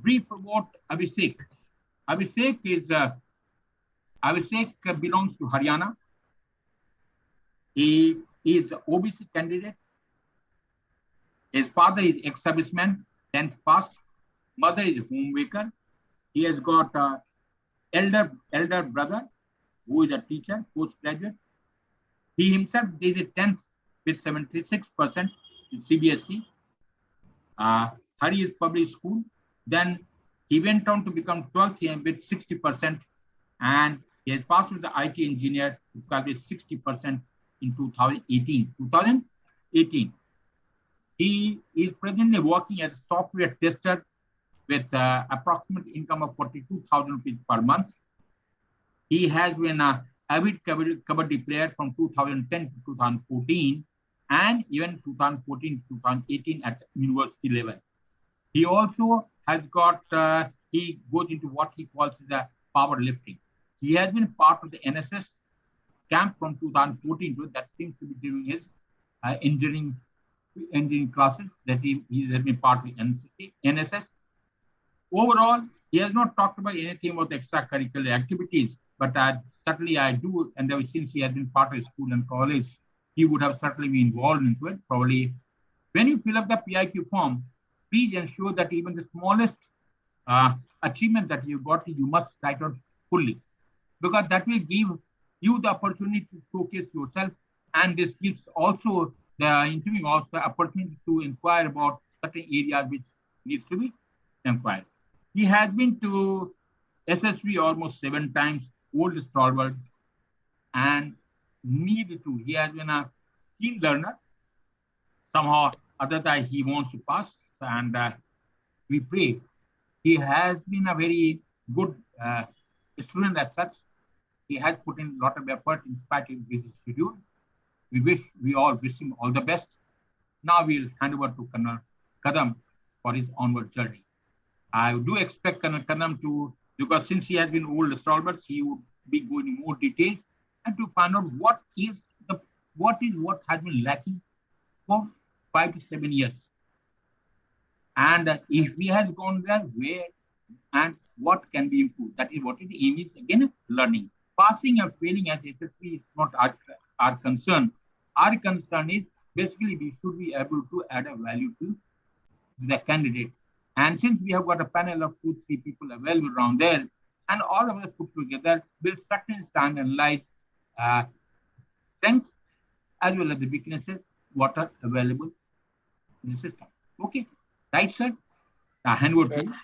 Brief about Abhisek. Abhisek is Abhisek belongs to Haryana. He is OBC candidate. His father is ex-serviceman, 10th pass. Mother is homemaker. He has got elder brother who is a teacher, postgraduate. He himself is a 10th with 76% in CBSE. Hari is public school. Then he went on to become 12th with 60%, and he has passed with the IT engineer with 60% in 2018. He is presently working as a software tester with approximate income of 42,000 rupees per month. He has been an avid kabaddi player from 2010 to 2014, and even 2014 to 2018 at university level. He also has got, he goes into what he calls the powerlifting. He has been part of the NSS camp from 2014 to that seems to be during his engineering classes that he has been part of the NSS. Overall, he has not talked about anything about the extracurricular activities, but certainly I do, and since he has been part of school and college, he would have certainly been involved into it. Probably, when you fill up the PIQ form, please ensure that even the smallest achievement that you got, you must write out fully, because that will give you the opportunity to showcase yourself, and this gives also the interviewing also opportunity to inquire about certain areas which needs to be inquired. He has been to SSV almost 7 times, old stalwart, and needed to. He has been a keen learner. Somehow, other than he wants to pass, and we pray. He has been a very good student as such. He has put in a lot of effort in spite of his schedule. We all wish him all the best. Now we'll hand over to Colonel Kadam for his onward journey. I do expect Colonel Kadam to, because since he has been old stalwarts, he would be going in more details and to find out what has been lacking for 5 to 7 years. And if he has gone there, where and what can be improved. That is what is the aim is, again, learning. Passing or failing at SSB is not our concern. Our concern is basically we should be able to add a value to the candidate. And since we have got a panel of 2-3 people available around there, and all of us put together will certainly stand and analyze strengths as well as the weaknesses what are available in the system. Okay, right, sir? Hand over to you.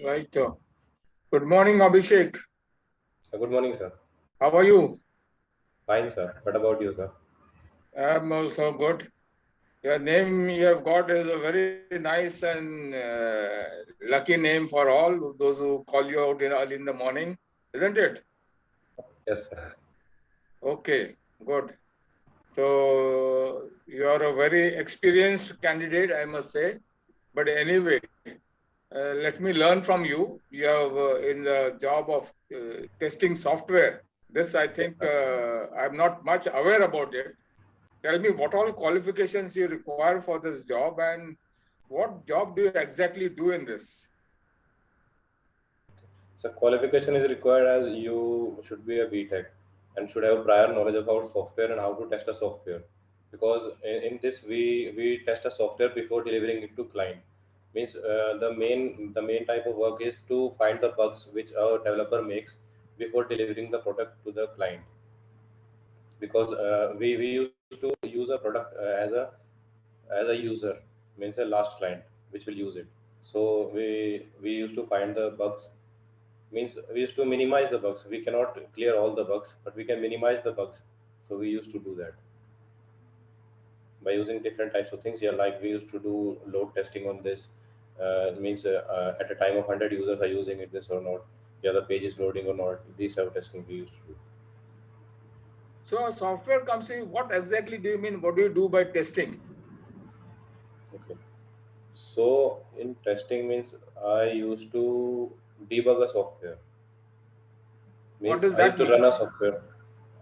Right. Good morning, Abhisek. Good morning, sir. How are you? Fine, sir. What about you, sir? I'm also good. Your name you have got is a very nice and lucky name for all those who call you out early in the morning, isn't it? Yes, sir. Okay, good. So you are a very experienced candidate, I must say. But anyway, let me learn from you. You have in the job of testing software. This, I think, I'm not much aware about it. Tell me what all qualifications you require for this job and what job do you exactly do in this? So qualification is required as you should be a BTech and should have prior knowledge about software and how to test a software. Because in this we test a software before delivering it to client. Means the main type of work is to find the bugs which our developer makes before delivering the product to the client. Because we used to use a product as a user, means a last client which will use it. So we used to find the bugs, means we used to minimize the bugs. We cannot clear all the bugs, but we can minimize the bugs. So we used to do that by using different types of things. Yeah, like we used to do load testing on this. Means at a time of 100 users are using it, this or not. Yeah, the page is loading or not. These type of testing we used to do. So a software company, what exactly do you mean? What do you do by testing? Okay. So in testing means I used to debug a software. Means What does I that used to mean? run a software.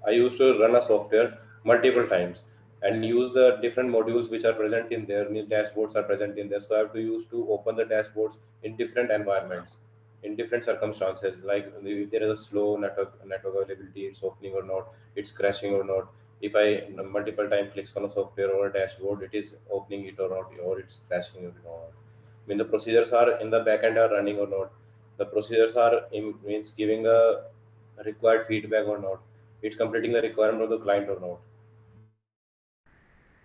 I used to run a software multiple times, and use the different modules which are present in there. New dashboards are present in there, so I have to use to open the dashboards in different environments, in different circumstances, like if there is a slow network availability, it's opening or not, it's crashing or not. If I multiple time clicks on a software or a dashboard, it is opening it or not, or it's crashing or not. I mean, the procedures are in the backend are running or not, the procedures are means giving a required feedback or not, it's completing the requirement of the client or not.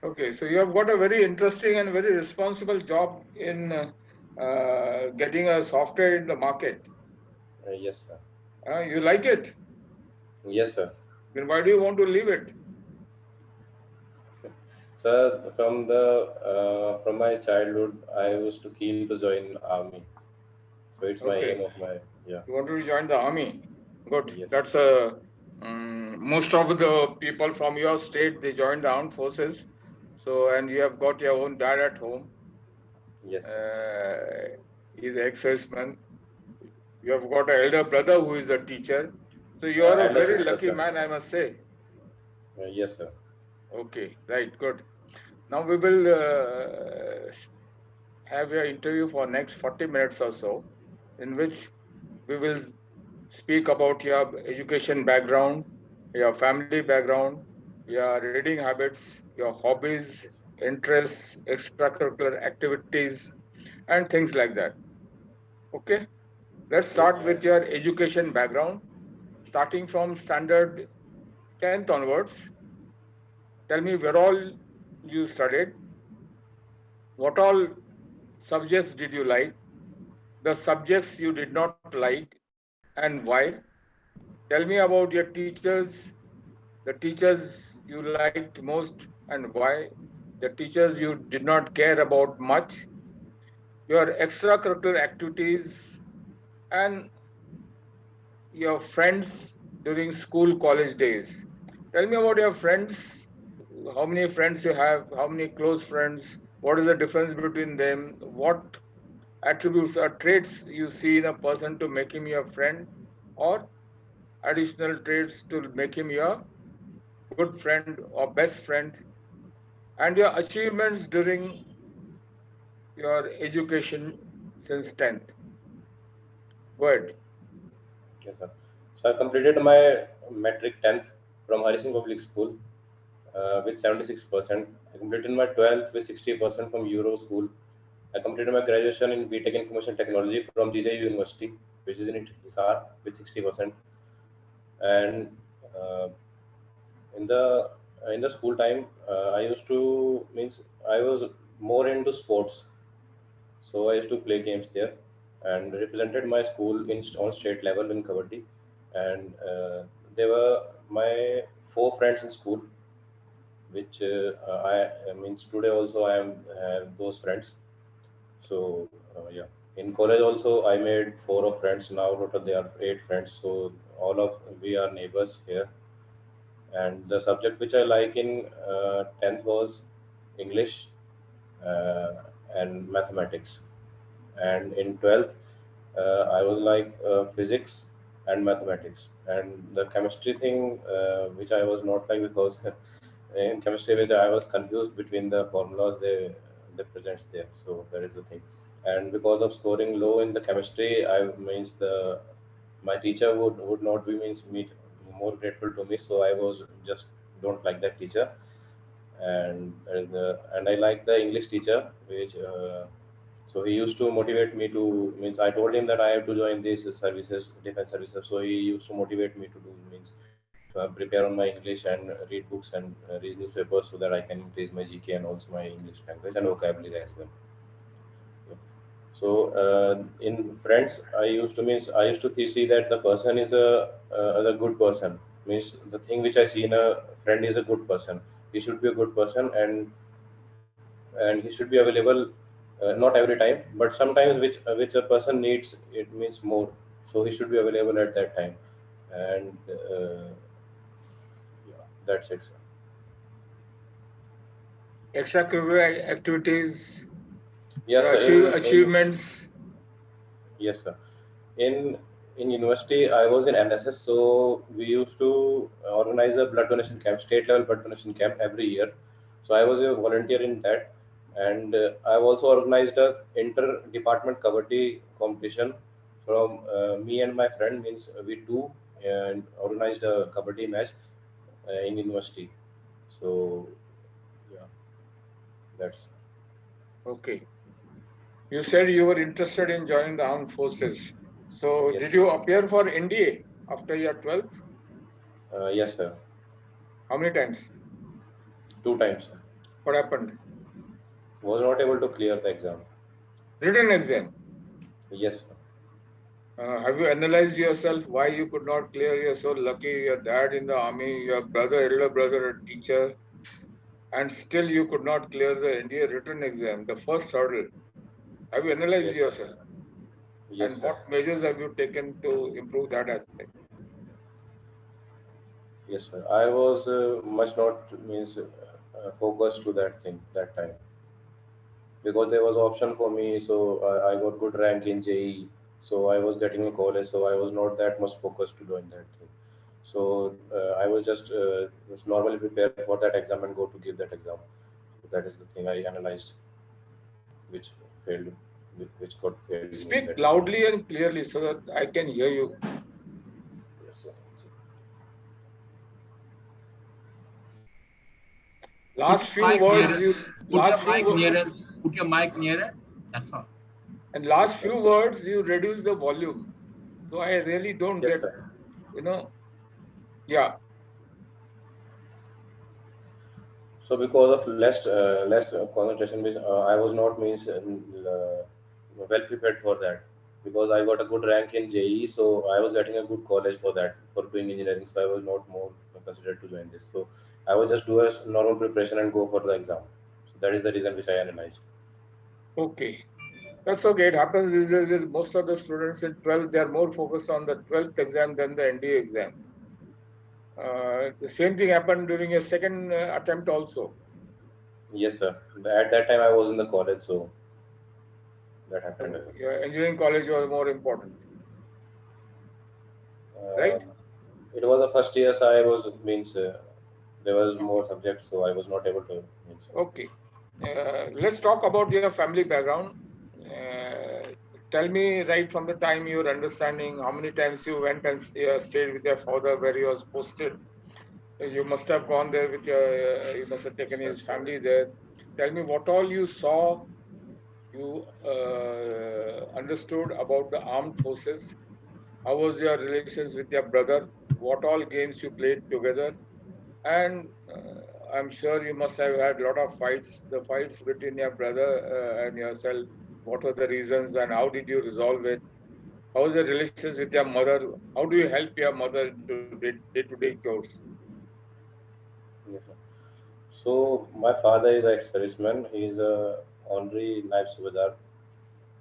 Okay, so you have got a very interesting and very responsible job in getting a software in the market. Yes, sir. You like it? Yes, sir. Then why do you want to leave it? Sir, from my childhood, I used to keen to join army. So it's my Okay, aim of my, yeah. you want to join the army. Good. Yes. That's most of the people from your state, they join the armed forces. So, and you have got your own dad at home. Yes. He's an ex-serviceman. You have got an elder brother who is a teacher. So you are a And a very sister, lucky sir. man, I must say. Yes, sir. Okay, right, good. Now we will have your interview for next 40 minutes or so, in which we will speak about your education background, your family background, your reading habits, your hobbies, interests, extracurricular activities, and things like that. Okay, let's Yes, start sir. with your education background, starting from standard 10th onwards. Tell me where all you studied, what all subjects did you like, the subjects you did not like, and why. Tell me about your teachers, the teachers you liked most and why, the teachers you did not care about much, your extracurricular activities, and your friends during school, college days. Tell me about your friends, how many friends you have, how many close friends, what is the difference between them, what attributes or traits you see in a person to make him your friend, or additional traits to make him your good friend or best friend, and your achievements during your education since 10th. Go ahead. Yes, sir. So I completed my metric 10th from Harrison Public School with 76%. I completed my 12th with 60% from Euro School. I completed my graduation in BTech Information Technology from GJU University, which is in Hisar, with 60%. And uh, in the school time, I used to means I was more into sports, so I used to play games there and represented my school in on state level in kabaddi. And they were my four friends in school, which I means today also I am have those friends. So yeah, in college also I made four of friends. Now total they are eight friends. So all of we are neighbors here. And the subject which I like in 10th was English uh, and mathematics. And in 12th, I was like physics and mathematics. And the chemistry thing, which I was not like because in chemistry, which I was confused between the formulas they presents there. So that is the thing. And because of scoring low in the chemistry, I means the my teacher would not be means me more grateful to me. So I was just don't like that teacher. And I like the English teacher, which so he used to motivate me to means I told him that I have to join these services, defense services. So he used to motivate me to do means to prepare on my English and read books and read newspapers so that I can increase my GK and also my English language and vocabulary as well. So in friends, I used to see that the person is a good person. Means the thing which I see in a friend is a good person. He should be a good person and he should be available not every time, but sometimes which a person needs it means more. So he should be available at that time, and yeah, that's it. Sir. Extracurricular activities, Yes, your sir. In achievements. yes, sir. In in university, I was in NSS, so we used to organize a blood donation camp, state level blood donation camp every year. So I was a volunteer in that, and I've also organized a inter-department kabaddi competition from me and my friend. Means we two and organized a kabaddi match in university. So yeah, that's Okay. You said you were interested in joining the armed forces. So yes, did you appear for NDA after your 12th? yes, sir. How many times? 2 times. Sir. What happened? Was not able to clear the exam. Written exam. Yes, sir. Have you analyzed yourself why you could not clear? You're so lucky. Your dad in the army, your brother, elder brother, a teacher, and still you could not clear the NDA written exam, the first hurdle. Have you analyzed Yes, sir. yourself? Yes, And sir. what measures have you taken to improve that aspect? Yes, sir. I was much not means focused to that thing that time because there was option for me. So I got good rank in JE. So I was getting a college. So I was not that much focused to doing that thing. So I was just normally prepare for that exam and go to give that exam. So that is the thing I analyzed, which failed, which got failed me in that Speak exam. loudly and clearly so that I can hear you. Yes, sir. Put Last your few mic words nearer. you Put your last few mic nearer. Put your mic nearer. That's all. and Yes, last sir. few words you reduce the volume. So I really don't Yes, get, sir. you know, yeah. So because of less concentration, which I was not means well prepared for that because I got a good rank in JE, so I was getting a good college for that for doing engineering. So I was not more considered to join this. So I would just do a normal preparation and go for the exam. So that is the reason which I analyzed. Okay. That's okay. It happens these days with most of the students in 12th, they are more focused on the 12th exam than the NDA exam. The same thing happened during a second attempt also. Yes, sir. At that time I was in the college, so that happened. So your engineering college was more important, right? Um, it was the first year, so I was means there was Okay. more subjects, so I was not able to means. Okay. Let's talk about your family background. Uh, Tell me right from the time you were understanding how many times you went and stayed with your father where he was posted. You must have gone there with your, you must have taken Sir. his family there. Tell me what all you saw, you understood about the armed forces. How was your relations with your brother? What all games you played together? And I'm sure you must have had a lot of fights. The fights between your brother and yourself. What were the reasons and how did you resolve it? How was the relations with your mother? How do you help your mother into day-to-day chores? Yes, sir. So my father is an ex-serviceman. He is a honorary Naib Subedar.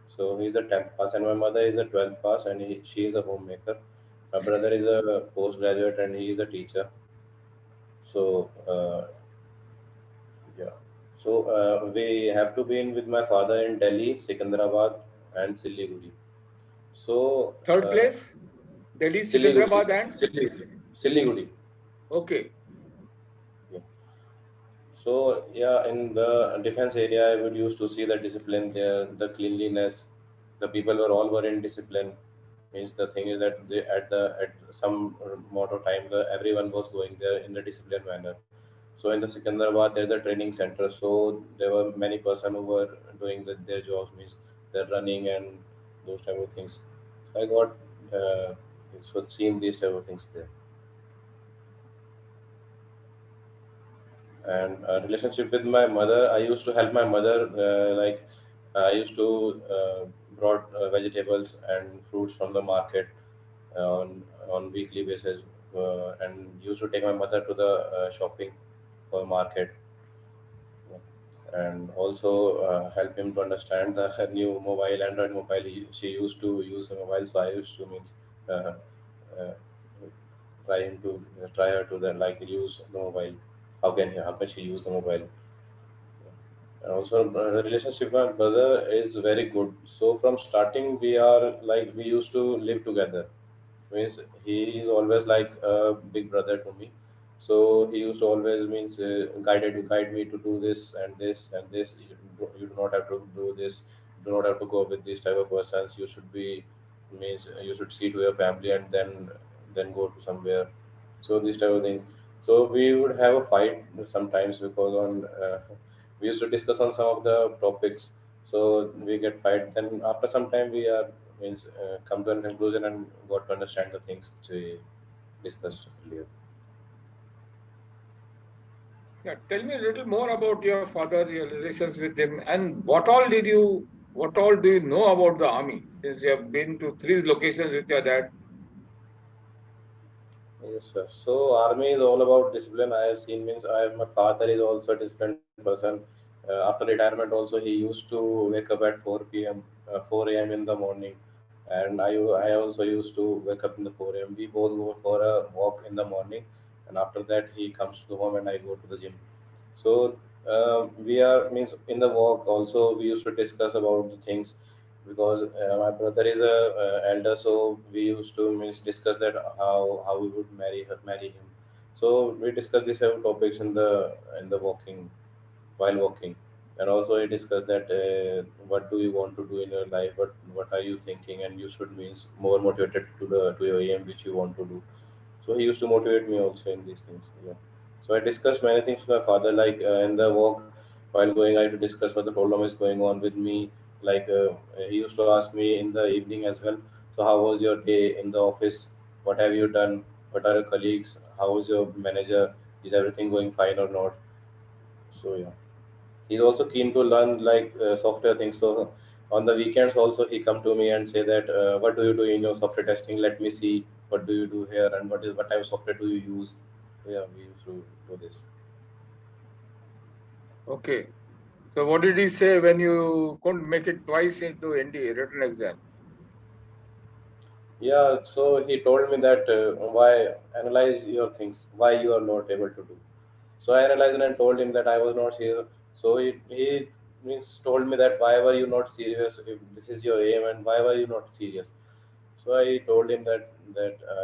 So he is a 10th pass, and my mother is a 12th pass, and she is a homemaker. My brother is a postgraduate, and he is a teacher. So yeah. So we have to be in with my father in Delhi, Secunderabad, and Siliguri. So Third place, Delhi, Siliguri, Secunderabad, and Siliguri. okay, Yeah. So yeah, in the defense area, I would used to see the discipline there, the cleanliness. The people were all in discipline. Means the thing is that they at some amount of time, everyone was going there in the disciplined manner. So in the Secunderabad, there's a training center. So there were many person who were doing their jobs, means they're running and those type of things. So I got so seen these type of things there. And relationship with my mother, I used to help my mother, like I used to brought vegetables and fruits from the market on weekly basis, and used to take my mother to the shopping for market, and also help him to understand the new mobile Android mobile. She used to use the mobile, so I used to means uh, uh, try him to try her to then like use the mobile. How can she use the mobile? And also, relationship with my brother is very good. So from starting, we are like we used to live together. Means he is always like a big brother to me. So he used to always guide me to do this and this and this. You do not have to do this. Do not have to go with these type of persons. You should be means you should see to your family and then go to somewhere. So this type of thing. So we would have a fight sometimes because on we used to discuss on some of the topics. So we get fight. Then after some time we are come to a conclusion and got to understand the things which we discussed earlier. Yeah, tell me a little more about your father, your relations with him, and what all do you know about the army? Since you have been to 3 locations with your dad. Yes, sir. So army is all about discipline. I have seen my father is also a disciplined person. After retirement, also he used to wake up at 4 p.m. 4 a.m. in the morning, and I also used to wake up in the 4 a.m. We both go for a walk in the morning, and after that he comes to the home and I go to the gym. So we are means in the walk also we used to discuss about the things because my brother is a elder, so we used to discuss that how we would marry him. So we discussed these several topics in the walking while walking, and also he discussed that what do you want to do in your life, what are you thinking, and you should means more motivated to your aim which you want to do. So he used to motivate me also in these things. Yeah. So I discussed many things with my father, like in the walk while going, I had to discuss what the problem is going on with me. Like he used to ask me in the evening as well. So how was your day in the office? What have you done? What are your colleagues? How is your manager? Is everything going fine or not? So yeah, he's also keen to learn like software things. So on the weekends also he come to me and say that what do you do in your software testing? Let me see what do you do here and what type of software do you use. So yeah, we used to do this. Okay. So what did he say when you couldn't make it twice into ND written exam? Yeah, so he told me that why analyze your things, why you are not able to do. So I analyzed and told him that I was not serious. So he means told me that why were you not serious if this is your aim and why were you not serious. So I told him that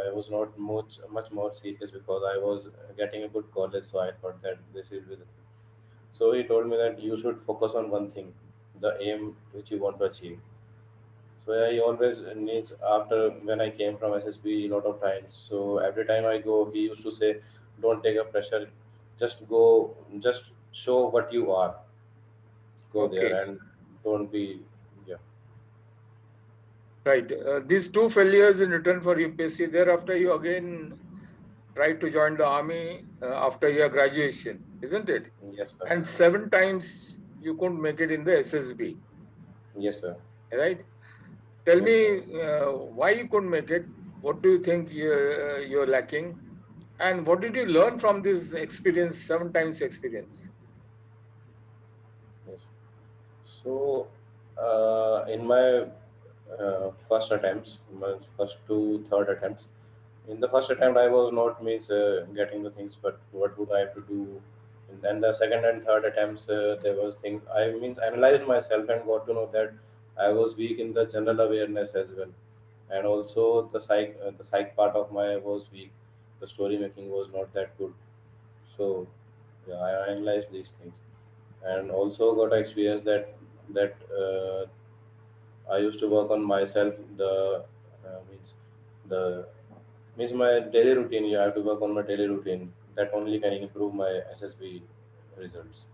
I was not much more serious because I was getting a good college. So I thought that this is the thing. So he told me that you should focus on one thing, the aim which you want to achieve. So yeah, he always needs after when I came from SSB a lot of times. So every time I go, he used to say, "Don't take a pressure, just go, just show what you are. Go there Okay. and don't be yeah." Right. These 2 failures in return for UPSC, thereafter you again tried to join the army after your graduation, isn't it? Yes, sir. And 7 times you couldn't make it in the SSB, Yes, sir. right? Tell Yes, sir. me why you couldn't make it. What do you think you're lacking? And what did you learn from this experience, 7 times experience? Yes. So, in my first attempts, my first two, third attempts, in the first attempt I was not getting the things, but what would I have to do? And then the second and third attempts, there was things I analyzed myself and got to know that I was weak in the general awareness as well, and also the psych part of my was weak. The story making was not that good. So yeah, I analyzed these things and also got to experience that I used to work on myself. Means the means my daily routine. You have to work on my daily routine. That only can improve my SSB results.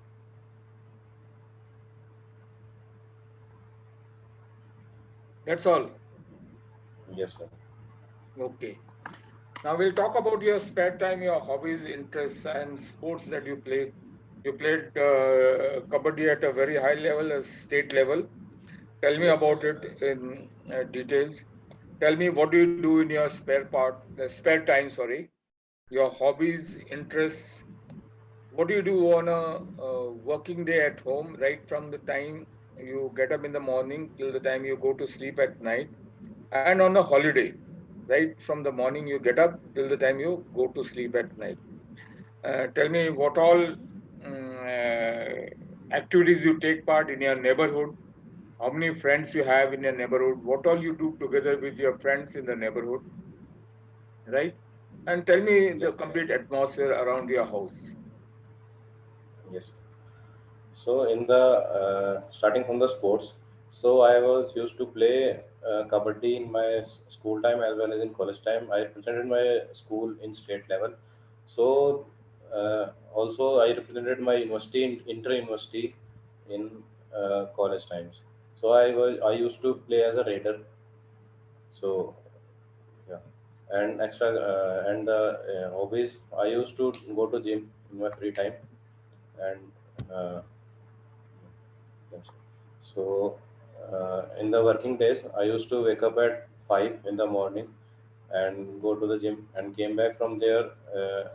That's all. Yes, sir. Okay. Now we'll talk about your spare time, your hobbies, interests, and sports that you played. You played kabaddi at a very high level, a state level. Tell me Yes, sir. about it in details. Tell me what do you do in your spare time, sorry, your hobbies, interests. What do you do on a working day at home, right from the time you get up in the morning till the time you go to sleep at night, and on a holiday, right from the morning you get up till the time you go to sleep at night. Tell me what all activities you take part in your neighborhood, how many friends you have in your neighborhood, what all you do together with your friends in the neighborhood, right? And tell me Yeah. the complete atmosphere around your house. Yes. So in the starting from the sports, so I was used to play kabaddi in my school time as well as in college time. I represented my school in state level. So also I represented my university in inter university in college times. So I used to play as a raider. So yeah, and extra and the hobbies, I used to go to gym in my free time and. Yes. So, in the working days, I used to wake up at 5 in the morning and go to the gym and came back from there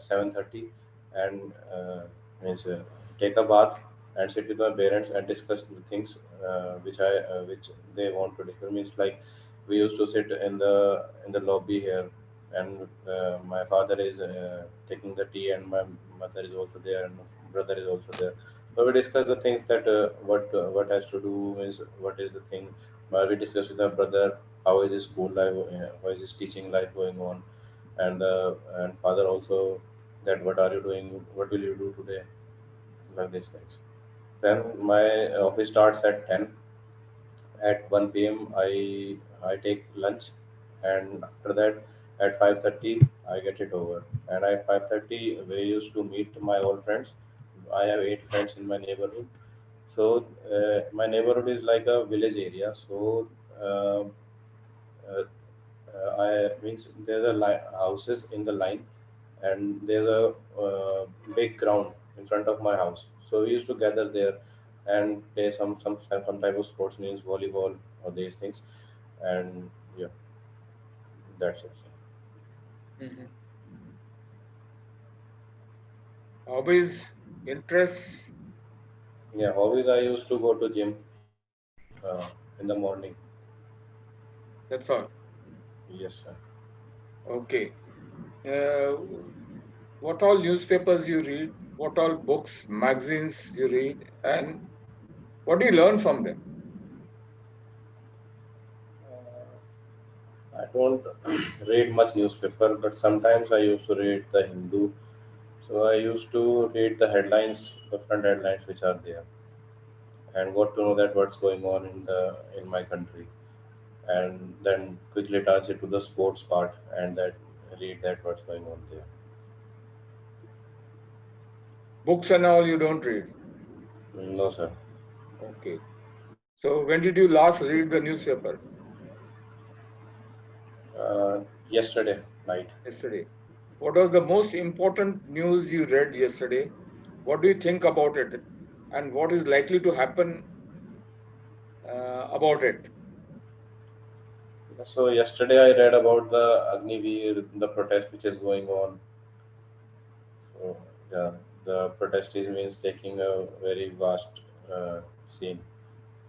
7:30 and means, take a bath and sit with my parents and discuss the things which they want to discuss. Means like we used to sit in the lobby here, and my father is taking the tea, and my mother is also there, and my brother is also there. So we discuss the things that what has to do is what is the thing. We discuss with our brother how is his school life, how is his teaching life going on, and father also that what are you doing, what will you do today, like these things. Then my office starts at 10. At 1 p.m. I take lunch, and after that at 5:30 I get it over. And at 5:30 we used to meet my old friends. I have 8 friends in my neighborhood. So my neighborhood is like a village area. So uh, uh, I means there's a houses in the line, and there's a big ground in front of my house. So we used to gather there and play some type of sports, means volleyball or these things, and yeah, that's it. Mhm. Hobbies, interests, Yeah, hobbies. I used to go to gym in the morning. that's all. Yes, sir. Okay. Uh, what all newspapers you read? What all books, magazines you read? And what do you learn from them? I don't read much newspaper, but sometimes I used to read the Hindu. So I used to read the headlines, the front headlines which are there, and got to know that what's going on in my country, and then quickly touch it to the sports part and that read that what's going on there. Books and all you don't read. No, sir. Okay. So when did you last read the newspaper? Yesterday night. Yesterday. What was the most important news you read yesterday? What do you think about it? And what is likely to happen about it? So yesterday I read about the Agniveer, the protest which is going on. So yeah, the protest is means taking a very vast scene.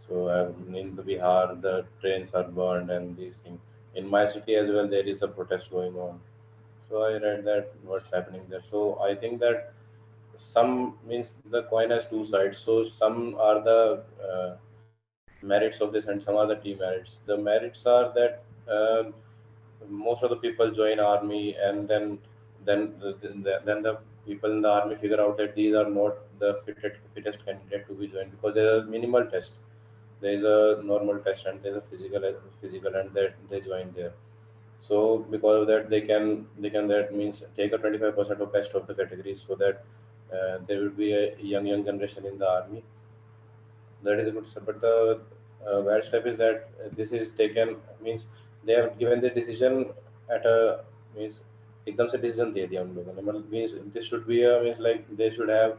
So in the Bihar, the trains are burned and these things. In my city as well, there is a protest going on. So I read that what's happening there. So I think that some means the coin has two sides. So some are the merits of this and some are the demerits. The merits are that most of the people join army, and then the people in the army figure out that these are not the fittest candidate to be joined, because there is a minimal test. There is a normal test and there is a physical, and that they join there. So because of that, they can that means take a 25% of best of the categories, so that there will be a young generation in the army. That is a good step. But the bad step is that this is taken, means they have given the decision at a means एकदम से decision दे दिया उन लोगों ने, मतलब means this should be a means like they should have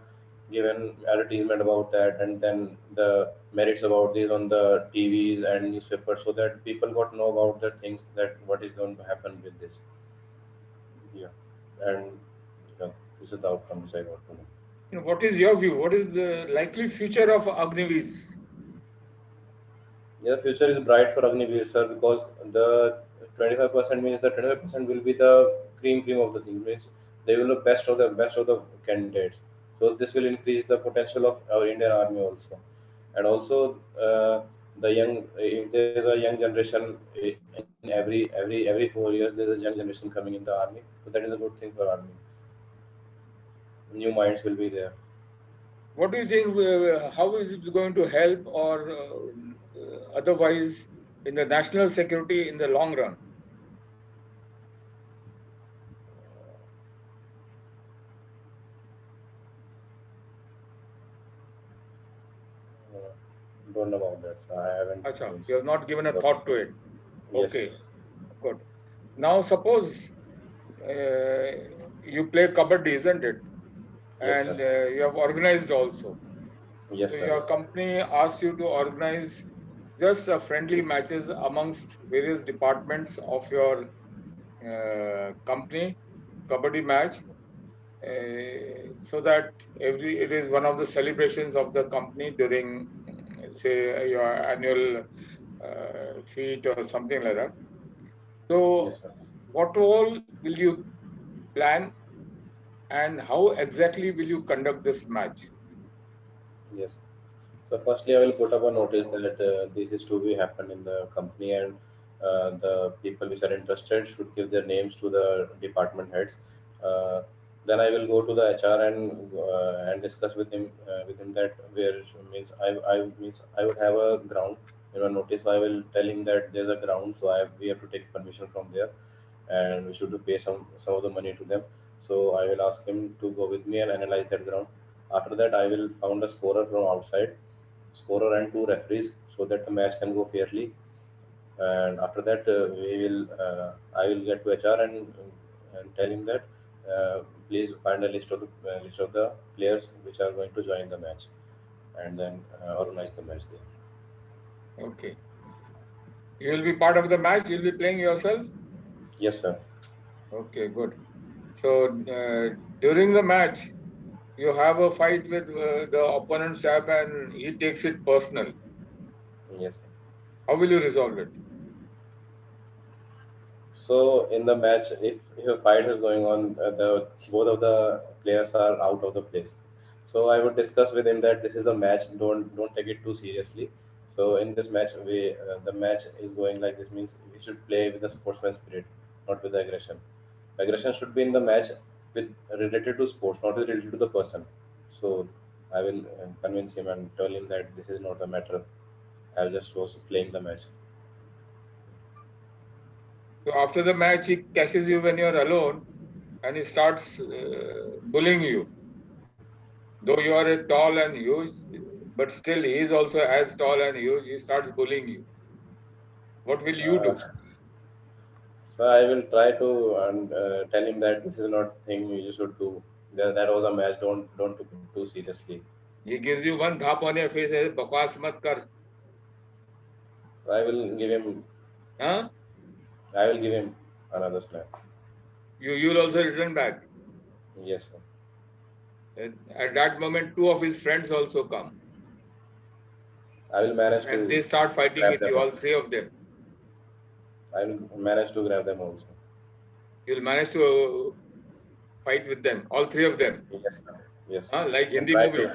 given advertisement about that, and then the merits about this on the TVs and newspapers, so that people got to know about the things that what is going to happen with this. Yeah, and yeah, this is the outcome which I got to know. What is your view? What is the likely future of Agniveers? Yeah, the future is bright for Agniveer, sir, because the 25% means the 25% will be the cream of the thing. Means they will be best of the candidates. So this will increase the potential of our Indian Army also, and also the young. If there is a young generation in every 4 years, there is a young generation coming in the army. So that is a good thing for army. New minds will be there. What do you think? How is it going to help, or otherwise, in the national security in the long run? Uh, don't know about that. So I haven't. Acha, Means, you have not given a looked thought to into. it. Yes. Okay, good. Now, suppose uh, you play kabaddi, isn't it? Yes, And sir. you have organized also. Yes, So sir. your company asks you to organize just friendly matches amongst various departments of your company, kabaddi match, so that it is one of the celebrations of the company during, say, your annual feat or something like that. So, Yes, sir. what all will you plan, and how exactly will you conduct this match? Yes. So firstly, I will put up a notice that this is to be happen in the company, and the people which are interested should give their names to the department heads. Uh, then I will go to the HR and discuss with him that where means I would have a ground in a notice. So I will tell him that there's a ground, so we have to take permission from there, and we should pay some of the money to them. So I will ask him to go with me and analyze that ground. After that, I will found a scorer from outside, scorer and two referees, so that the match can go fairly. And after that, I will get to HR and tell him that please find a list of the players which are going to join the match, and then organize the match there. Okay. You will be part of the match, you will be playing yourself? Yes, sir. Okay, good. So, during the match, you have a fight with the opponent chap and he takes it personal. Yes, sir. How will you resolve it? So in the match, if a fight is going on, the both of the players are out of the place. So I would discuss with him that this is a match. Don't take it too seriously. So in this match, the match is going like this means we should play with the sportsman spirit, not with the aggression. Aggression should be in the match with related to sports, not related to the person. So I will convince him and tell him that this is not the matter. I just was playing the match. So, after the match, he catches you when you're alone and he starts bullying you. Though you are tall and huge, but still he is also as tall and huge, he starts bullying you. What will you Uh, do? So I will try to tell him that this is not thing you should do. That was a match. Don't take it too seriously. He gives you one dhap on your face, says, "Bakwas mat kar." So I will give him. Huh? I will give him another slap. You'll also return back. Yes, sir. At that moment, two of his friends also come I will manage and they to start fighting grab with them. you, all three of them. I will manage to grab them also. You'll manage to fight with them, all three of them. Yes, sir. Yes, sir. Like And Hindi movie.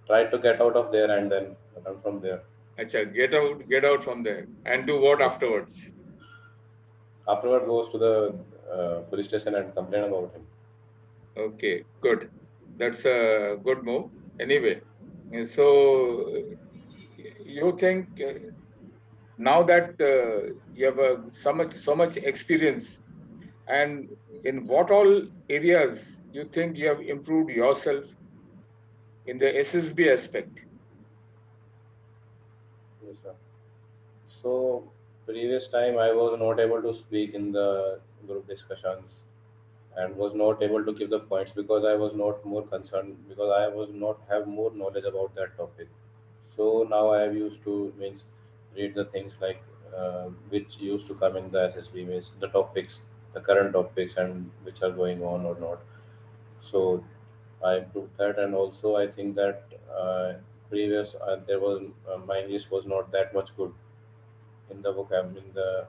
try to get out of there and then run from there. Acha, get out from there. And do what Yes. afterwards? Afterward, goes to the police station and complain about him. Okay, good. That's a good move. Anyway, so you think now that you have so much experience, and in what all areas you think you have improved yourself in the SSB aspect? Yes, sir. So previous time I was not able to speak in the group discussions and was not able to give the points because I was not more concerned because I was not have more knowledge about that topic. So now I have used to means read the things like which used to come in the SSB means the topics, the current topics and which are going on or not. So I improved that, and also I think that previous there was my English was not that much good in the vocab in the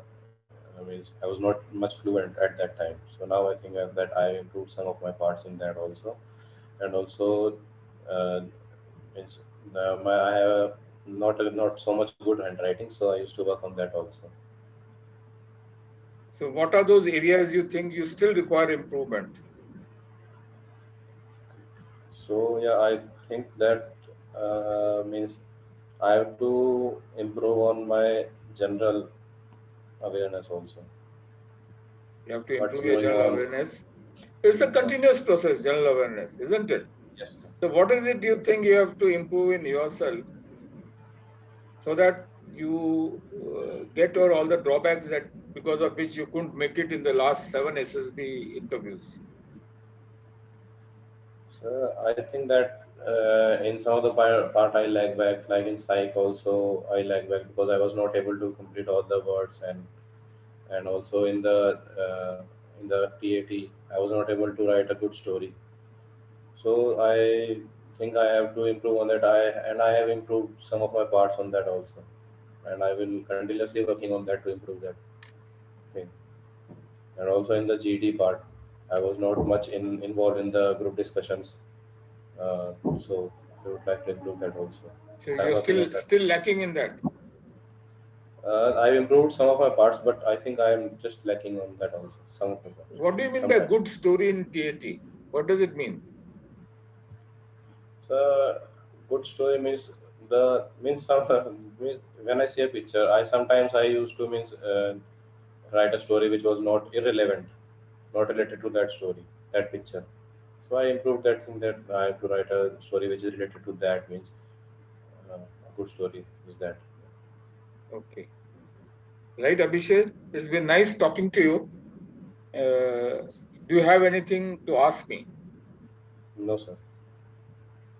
means I was not much fluent at that time. So now I think that I improved some of my parts in that also, and also uh, means I have not so much good handwriting, so I used to work on that also. So what are those areas you think you still require improvement? So yeah, I think that means I have to improve on my general awareness also. You have to What's improve your going general on? awareness. It's a continuous process, general awareness, isn't it? Yes. So what is it you think you have to improve in yourself so that you get over all the drawbacks that because of which you couldn't make it in the last 7 SSB interviews? So I think that in some of the part I lag back, like in psych also I lag back because I was not able to complete all the words, and also in the TAT I was not able to write a good story. So I think I have to improve on that. I have improved some of my parts on that also, and I will continuously working on that to improve that thing. And also in the GD part, I was not much involved in the group discussions. So I would like to improve that also. So I'm you're working on that. still lacking in that. I've improved some of my parts, but I think I am just lacking on that also. Some of the parts. What do you mean by Sometimes. good story in TAT? What does it mean? So good story means the means some means when I see a picture, I used to means write a story which was not irrelevant, not related to that story, that picture. So I improved that thing that I have to write a story which is related to that means a good story is that. Okay. Right, Abhishek? It's been nice talking to you. Do you have anything to ask me? No, sir.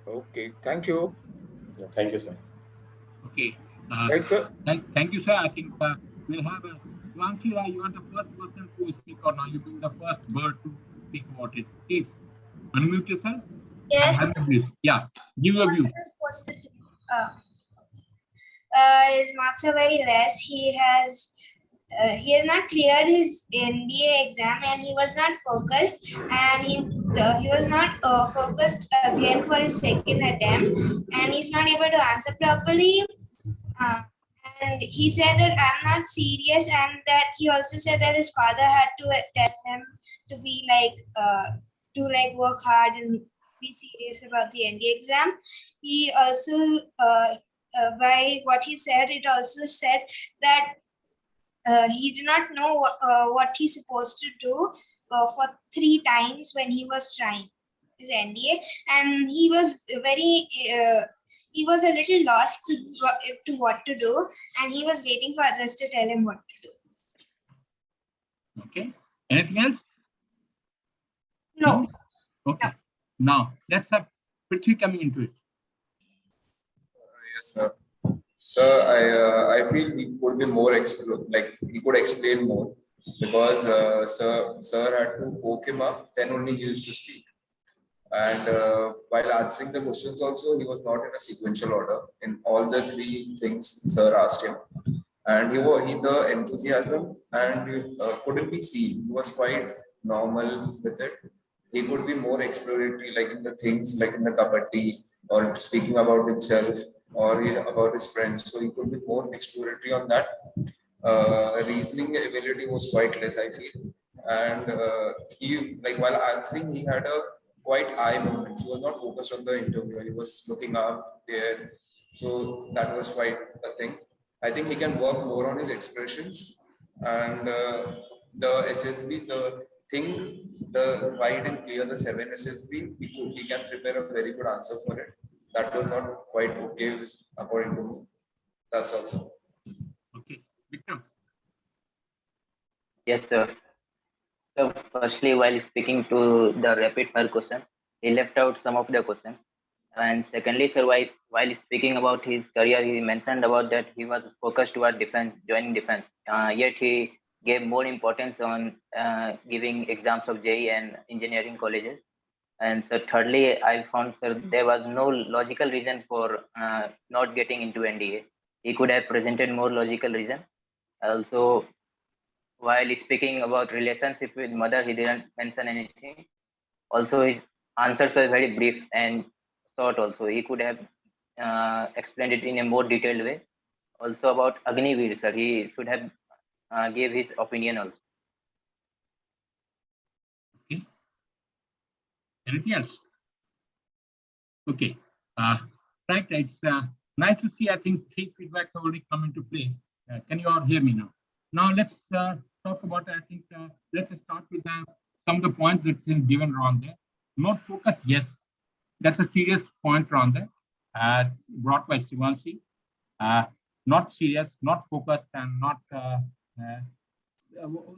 Okay. Thank you. Yeah, thank you, sir. Okay. Right, sir? Thank you, sir. I think we'll have Swansira, you are the first person to speak, or now you being the first bird to speak about it. Please unmute yourself and Yes. have your view. Yeah, give your What view. am I supposed to say? His marks are very less. He has not cleared his NDA exam, and he was not focused, and he was not focused again for his second attempt, and he's not able to answer properly. And he said that I'm not serious, and that he also said that his father had to tell him to be like work hard and be serious about the NDA exam. He also by what he said, it also said that he did not know what he's supposed to do for 3 times when he was trying his NDA, and he was he was a little lost to what to do, and he was waiting for others to tell him what to do. Okay. Anything else? No. Okay. Now let's have Prithvi coming into it. Yes, sir. Sir, I feel he could be more he could explain more because sir had to poke him up. Then only he used to speak. And while answering the questions, also he was not in a sequential order in all the 3 things sir asked him. And the enthusiasm and couldn't be seen. He was quite normal with it. He could be more exploratory, like in the things like in the kabaddi or speaking about himself or about his friends. So he could be more exploratory on that. Reasoning ability was quite less, I feel. And he, like while answering, he had a quite eye movement. He was not focused on the interview. He was looking up there. So that was quite a thing. I think he can work more on his expressions and the SSB, the thing, why he didn't clear the 7 SSB, he can prepare a very good answer for it. That was not quite okay according to me. That's also. Okay. Vikram. Yes, sir. So firstly, while speaking to the rapid fire questions, he left out some of the questions. And secondly, sir, while speaking about his career, he mentioned about that he was focused toward defense, joining defense. Yet he gave more importance on giving exams of JEE and engineering colleges. And so thirdly, I found, sir, there was no logical reason for not getting into NDA. He could have presented more logical reason. Also, while speaking about relationship with mother, he didn't mention anything. Also, his answers were very brief and short. Also, he could have explained it in a more detailed way. Also about Agniveer, sir, he should have gave his opinion also. Anything else? Okay. Right. It's nice to see. I think 3 feedback already come into play. Can you all hear me now? Now let's talk about. I think let's start with some of the points that's been given around there. Not focus. Yes, that's a serious point around there. Brought by Sivansi. Not serious, not focused, and not.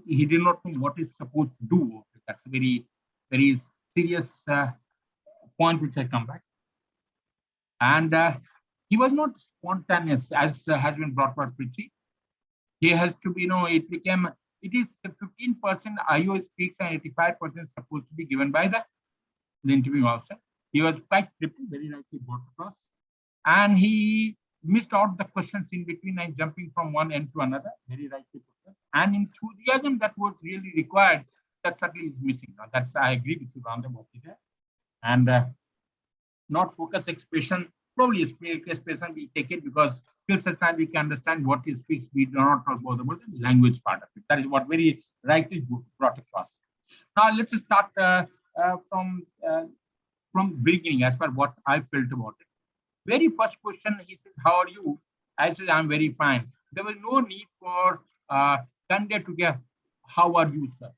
He did not know what he's supposed to do. That's a very, very serious point which I come back. And he was not spontaneous, as has been brought by Pritchie. He has to be, it is 15% IO speaks and 85% supposed to be given by the interviewing officer. He was quite trippy, very rightly brought across. And he missed out the questions in between and jumping from one end to another, very rightly put. And enthusiasm that was really required, that certainly is missing. Now, that's, I agree with you, Randha, about it. And not focus expression, probably expression we take it because till such time we can understand what he speaks, we do not talk about the language part of it. That is what very rightly brought across. Now let's start from beginning as far what I felt about it. Very first question, he said, how are you? I said, I'm very fine. There was no need for candidate to get, how are you, sir?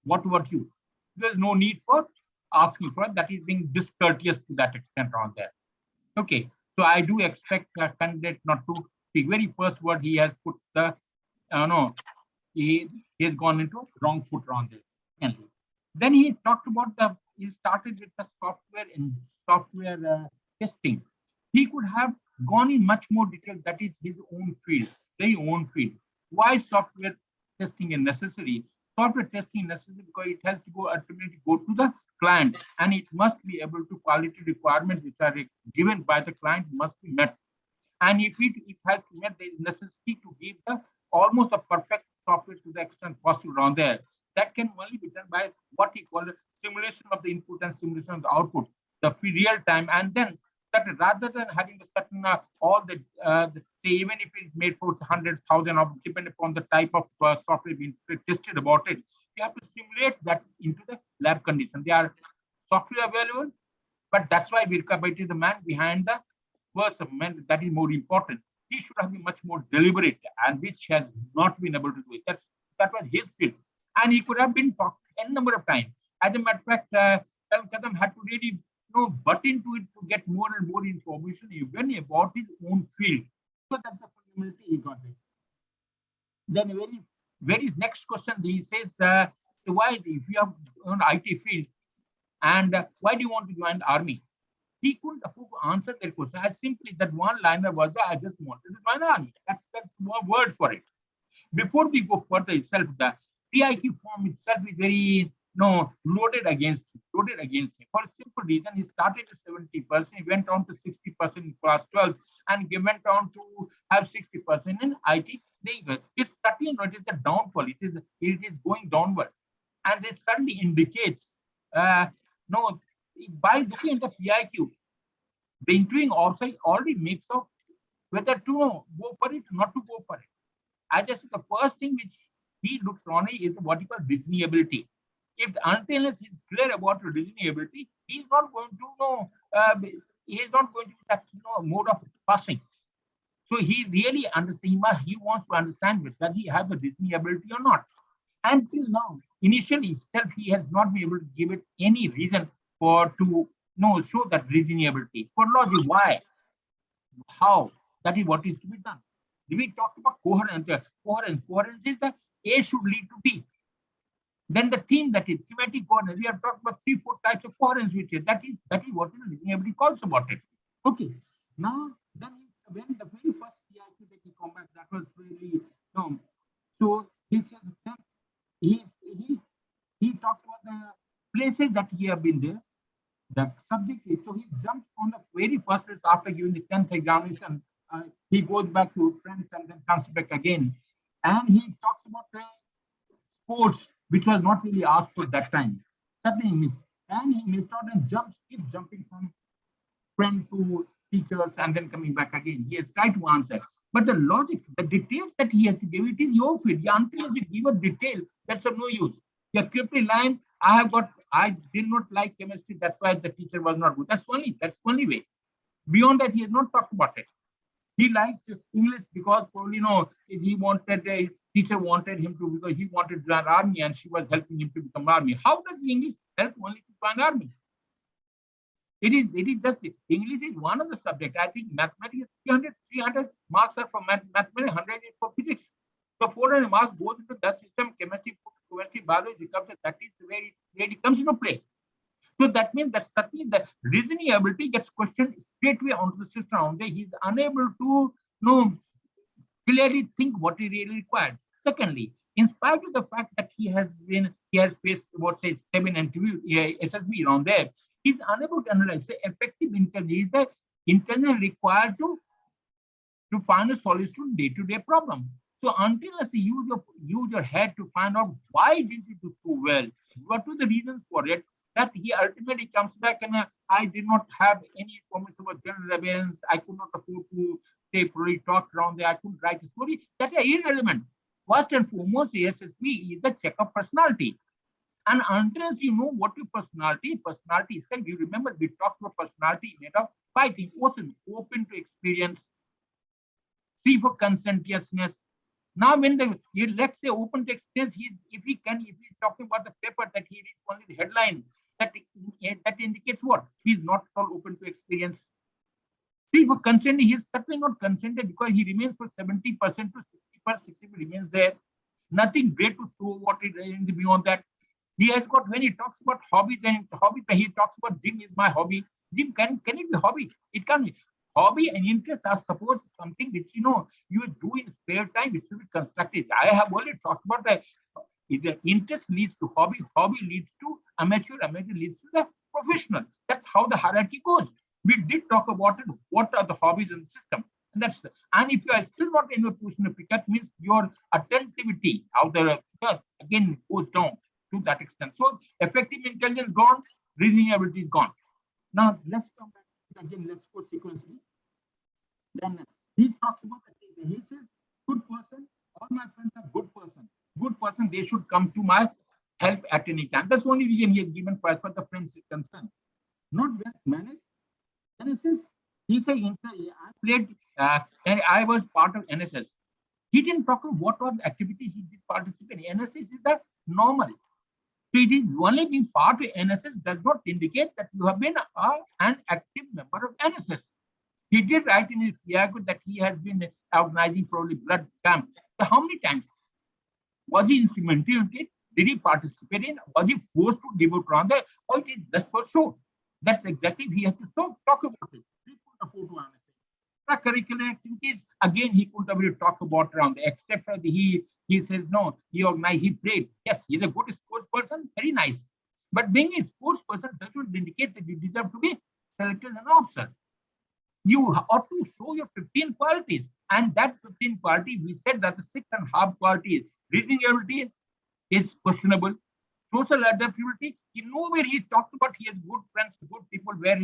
What about you? There's no need for asking for it. That is being discourteous to that extent around there. Okay, so I do expect a candidate not to speak. Very first word he has put the, he has gone into wrong foot around there. Then he talked about he started with the software and software testing. He could have gone in much more detail. That is his own field, their own field. Why software testing is necessary? Software testing is necessary because it has to go ultimately go to the client, and it must be able to quality requirements which are given by the client must be met. And if it has to met, there is necessity to give almost a perfect software to the extent possible around there. That can only be done by what he called simulation of the input and simulation of the output, the real time, and then that rather than having a certain all the say even if it's made for 100,000 of depending upon the type of software being tested about it, you have to simulate that into the lab condition. They are software available, but that's why Virkabite is the man behind the person. Man, that is more important. He should have been much more deliberate, and which has not been able to do it. That was his field, and he could have been talked a number of times. As a matter of fact, Kadam had to really butt into it to get more and more information even about his own field. So that's the fundamentality he got it. Then very next question he says, why if you have an IT field and why do you want to join the army? He couldn't answer that question as simply that one liner was that I just wanted to join the army. That's one word for it. Before we go further itself, the PIQ form itself is very loaded against him. For a simple reason, he started at 70%, he went on to 60% in class 12, and he went on to have 60% in IT. It's certainly not, it is a downfall. It is going downward. And it certainly indicates, by looking at the PIQ, the interviewing officer already makes out whether to go for it or not to go for it. I just the first thing which he looks on is what he calls reasonability. If until he's clear about reasonability, he's not going to he is not going to that mode of passing. So he really understands. He wants to understand whether he has the reasonability or not. Until now, initially itself, he has not been able to give it any reason to show that reasonability. For logic, why, how? That is what is to be done. We talked about coherence. Coherence is that A should lead to B. Then the theme, that is thematic coherence. We have talked about 3-4 types of coherence, which is that is what everybody calls about it. Okay. Now then when the very first CIP that he come back, that was really so he says he talked about the places that he have been there. The subject is, so he jumps on the very first list after giving the 10th examination. He goes back to friends and then comes back again. And he talks about the sports, which was not really asked for that time. Certainly he missed. And he missed out and keeps jumping from friend to teachers and then coming back again. He has tried to answer. But the logic, the details that he has to give, it is your field. Until you give a detail, that's of no use. You have kept a line, I did not like chemistry. That's why the teacher was not good. That's only way. Beyond that, he has not talked about it. He liked English because probably he wanted teacher wanted him to, because he wanted to join army and she was helping him to become army. How does English help only to join army? It is just English is one of the subjects. I think mathematics 300 marks are for mathematics, 100 is for physics. So 400 marks goes into that system. Chemistry, biology comes. That is where it comes into play. So that means that certainly the reasoning ability gets questioned straightway onto the system. He is unable to clearly think what he really required. Secondly, in spite of the fact that he has faced what say 7 interview SSB around there, he is unable to analyze. So effective intelligence is the intelligence required to find a solution to day-to-day problem. So until you use your head to find out why didn't you do so well, what were the reasons for it, that he ultimately comes back and I did not have any information about general evidence. I could not afford to say probably talk around there. I couldn't write a story. That is irrelevant. First and foremost, SSB is the check of personality. And unless you know what your personality itself, you remember we talked about personality made of 5 things: open to experience, C for conscientiousness. Now, when let's say open to experience, if he's talking about the paper that he reads only the headline, that indicates what? He's not at all open to experience. See, for consent, he is certainly not consented because he remains for 70% to 60%, 60% remains there. Nothing great to show what is beyond that. He has got, when he talks about hobbies, he talks about gym is my hobby. Gym can it be hobby? It can't be. Hobby and interest are supposed something which you do in spare time. It should be constructive. I have already talked about that. The interest leads to hobby, hobby leads to amateur, amateur leads to the professional. That's how the hierarchy goes. We did talk about it. What are the hobbies in the system? And if you are still not in a position to pick up, means your attentivity out there again goes down to that extent. So effective intelligence gone, reasoning ability is gone. Now let's come back again. Let's go sequentially. Then he talks about the he says, good person. All my friends are good person. Good person. They should come to my help at any time. That's the only reason he has given as far as the friends is concerned. Not well managed. NSS. He said, I played. And I was part of NSS. He didn't talk about what was the activities he did participate in. NSS is the normal. So it is only being part of NSS does not indicate that you have been an active member of NSS. He did write in his PIAGO that he has been organizing probably blood camp. So how many times? Was he instrumental in it? Did he participate in? Was he forced to give it around there? Or it is just for show? That's exactly he has to talk about it. He couldn't afford to answer. Curricular activities, again, he couldn't really talk about around there, except for he says no, he organized, he played. Yes, he's a good sports person, very nice. But being a sports person doesn't indicate that you deserve to be selected as an officer. You ought to show your 15 qualities. And that 15 quality, we said that the 6.5 qualities, reasoning ability is questionable. Social adaptability, in nowhere he talked about he has good friends, good people where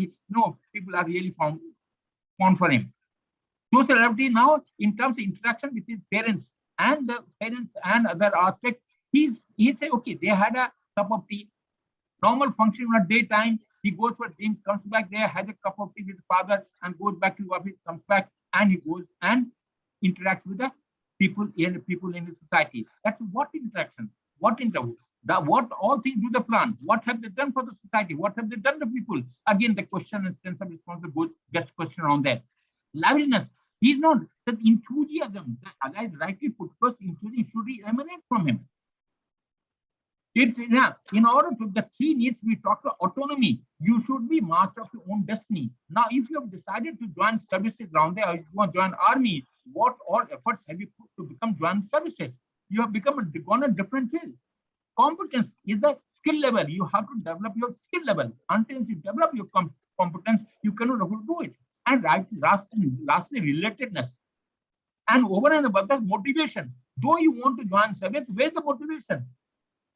people are really found for him. Social adaptability now, in terms of interaction with his parents and other aspects, he say, okay, they had a cup of tea, normal function at daytime. He goes for gym, comes back there, has a cup of tea with his father, and goes back to office, comes back, and he goes and interacts with the people in the society. That's what interaction, what interview. What all things do the plan? What have they done for the society? What have they done to people? Again, the question and sense of responsibility goes just question on that. Liveliness. He's not that enthusiasm. As I rightly put, first enthusiasm should emanate from him. It's in order to the 3 needs we talk about autonomy. You should be master of your own destiny. Now, if you have decided to join services around there, or you want to join army, what all efforts have you put to become join services? You have gone a different field. Competence is the skill level. You have to develop your skill level. Until you develop your competence, you cannot do it. And lastly, relatedness. And over and above that, motivation. Though you want to join service, where's the motivation?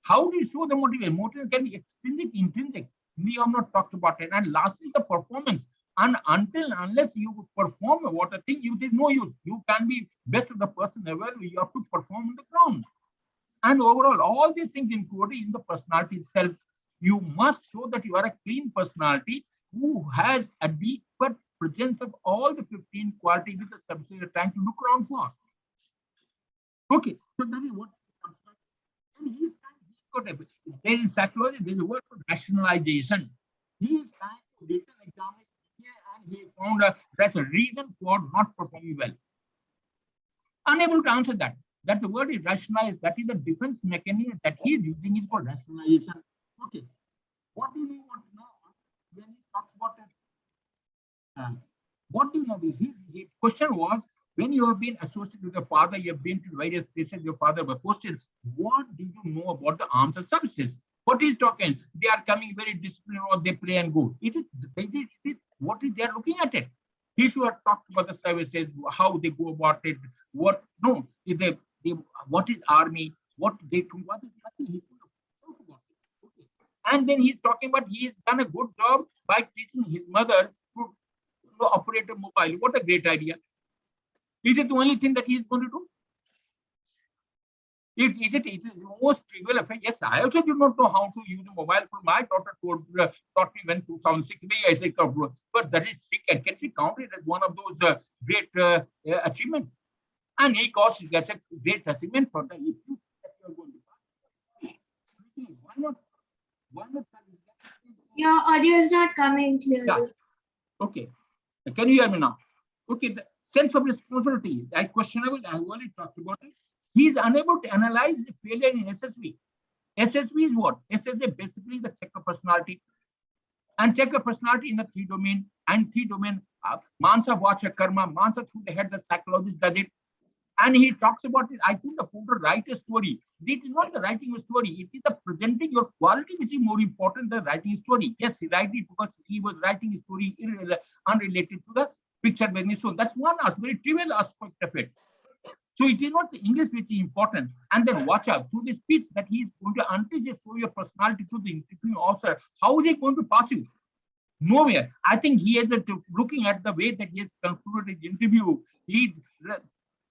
How do you show the motivation? Motivation can be extrinsic, intrinsic. We have not talked about it. And lastly, the performance. And unless you perform what a thing, it is no use. You can be best of the person ever. You have to perform on the ground. And overall, all these things included in the personality itself. You must show that you are a clean personality who has adequate presence of all the 15 qualities with the substance you're trying to look around for. Okay, so that is what comes from. And there in psychology, there is a word for rationalization. He is trying to written examination here, and he found that's a reason for not performing well. Unable to answer that. That the word is rationalize. That is the defense mechanism that he is using is called rationalization. Okay. What do you want to know when he talks about it? What do you know? His question was, when you have been associated with your father, you have been to various places, your father was posted, what do you know about the arms and services? What is talking? They are coming very disciplined or they play and go. Is it what is they are looking at it? He should have talked about the services, how they go about it, what no, is they what is army, what they do, what is nothing. He could have talked about it. Okay. And then he's talking about he has done a good job by teaching his mother to operate a mobile. What a great idea. Is it the only thing that he is going to do? It is the most trivial affair. Yes, I also do not know how to use a mobile phone. My daughter taught me when 2006. I said, but that is sick. And can she count it as one of those great achievements? And he gets a great achievement for the issue that you are going to pass. Why not? Your audio is not coming clearly. Yeah. Okay. Can you hear me now? Okay. The sense of responsibility, I questionable. I already talked about it. He is unable to analyze the failure in SSV. SSV is what? SSV basically the check of personality. And check of personality in the 3 domain. And 3 domain, Mansa, Vacha, Karma, Mansa through the head, the psychologist does it. And he talks about it. I could afford to write a story. It is not the writing a story. It is the presenting your quality, which is more important than writing a story. Yes, he writes it because he was writing a story unrelated to the picture business. So that's one very trivial aspect of it. So it is not the English which is important. And then watch out through the speech that he is going to until you show your personality to the interviewing officer. How is he going to pass you? Nowhere. I think he is looking at the way that he has concluded his interview.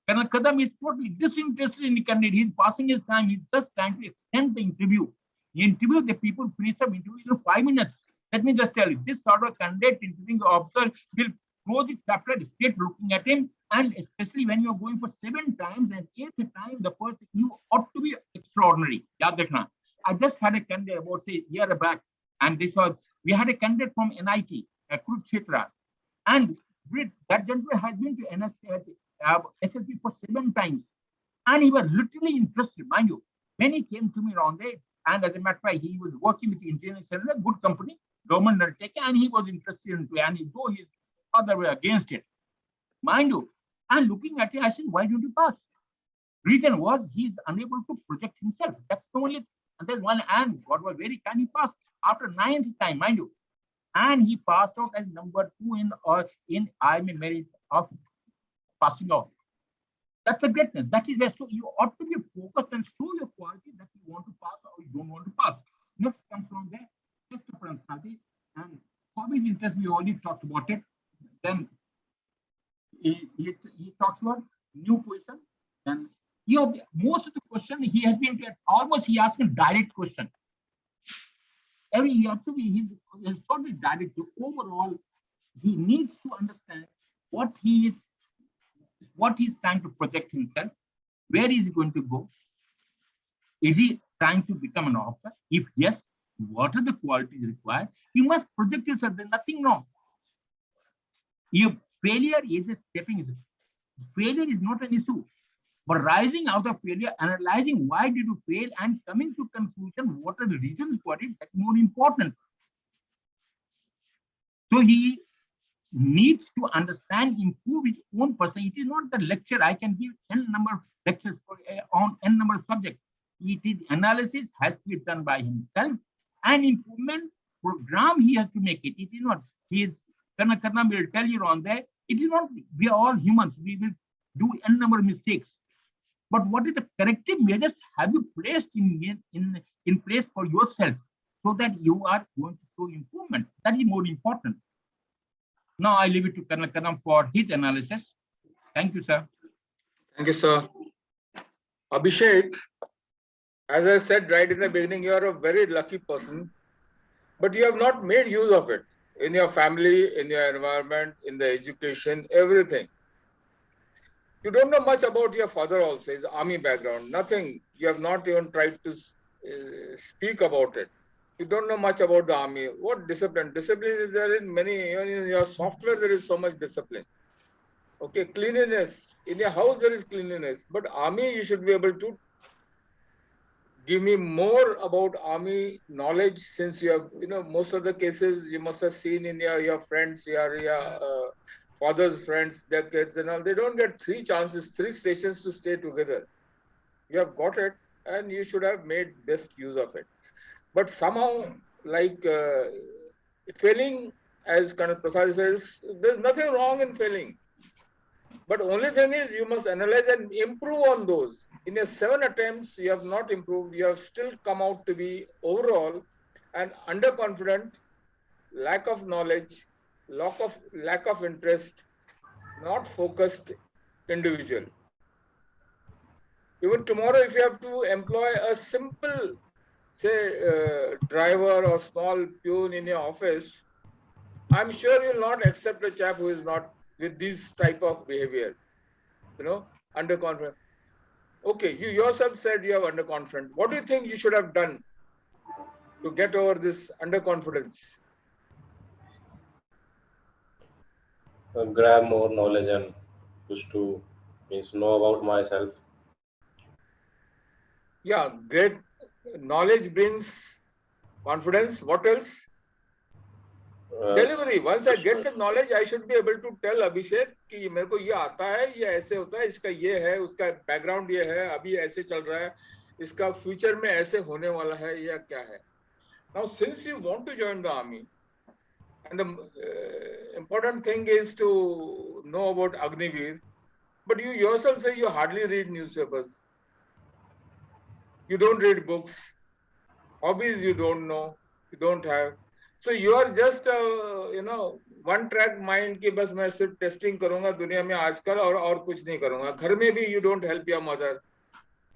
Colonel Kadam is totally disinterested in the candidate. He's passing his time. He's just trying to extend the interview. He interviewed the people, finish the interview in 5 minutes. Let me just tell you, this sort of candidate interviewing officer will close it chapter straight looking at him. And especially when you're going for 7 times and 8th time, the person, you ought to be extraordinary. I just had a candidate about, say, a year back. And this was, we had a candidate from NIT, Kurukshetra. And that gentleman has been to SSB for 7 times. And he was literally interested, mind you. When he came to me around there, and as a matter of fact, he was working with the engineering center, a good company, government undertaking, and he was interested in it. And though his father were against it, mind you, and looking at it, I said, why don't you pass? Reason was he's unable to project himself. That's the only, and then one, and God was very kind, he passed after 9th time, mind you. And he passed out as number 2 in IME merit of passing out. That's a greatness. That is there. So you ought to be focused and show your quality that you want to pass or you don't want to pass. Next comes from there, test of personality and hobbies, interest. We already talked about it. Then he talks about new position. And most of the question he has been almost he asking direct question. He has to be he's sort of direct. Overall, he needs to understand what he's trying to project himself, where is he going to go? Is he trying to become an officer? If yes, what are the qualities required? You must project yourself. There's nothing wrong. If failure is a stepping, failure is not an issue. But rising out of failure, analyzing why did you fail and coming to conclusion, what are the reasons for it, that's more important. So he needs to understand, improve his own person. It is not the lecture. I can give n number of lectures on n number of subjects. It is analysis has to be done by himself and improvement program he has to make it. It is not, he is, Karna will tell you on there, it is not, we are all humans. We will do n number of mistakes. But what is the corrective measures have you placed in place for yourself so that you are going to show improvement? That is more important. Now I leave it to Colonel Kadam for his analysis. Thank you, sir. Thank you, sir. Abhisek, as I said right in the beginning, you are a very lucky person but you have not made use of it in your family, in your environment, in the education, everything. You don't know much about your father also, his army background, nothing. You have not even tried to speak about it. You don't know much about the army. What discipline? Discipline is there in many, even in your software, there is so much discipline. Okay, cleanliness. In your house, there is cleanliness. But army, you should be able to give me more about army knowledge, since you have, most of the cases you must have seen in your friends, your father's friends, their kids and all, they don't get 3 stations to stay together. You have got it and you should have made best use of it. But somehow, like failing, as Colonel Prasad says, there's nothing wrong in failing. But only thing is you must analyze and improve on those. In your 7 attempts, you have not improved. You have still come out to be overall an underconfident, lack of knowledge, lack of interest, not focused individual. Even tomorrow, if you have to employ a simple, say, driver or small peon in your office, I'm sure you'll not accept a chap who is not with this type of behavior, underconfident. Okay, you yourself said you have underconfident. What do you think you should have done to get over this underconfidence? Grab more knowledge and just to know about myself. Yeah, great. Knowledge brings confidence. What else? Delivery. Once I get the knowledge, I should be able to tell Abhishek कि मेरे को ये आता है, ये ऐसे होता है, इसका ये है, उसका background ये है, अभी ऐसे चल रहा है, इसका future में ऐसे होने वाला है, या क्या है. Now, since you want to join the army, and the important thing is to know about Agniveer, but you yourself say you hardly read newspapers. You don't read books. Hobbies you don't know, you don't have. So you are just one track mind कि बस मैं सिर्फ testing करूंगा दुनिया में आजकल और कुछ नहीं करूंगा. घर में भी you don't help your mother.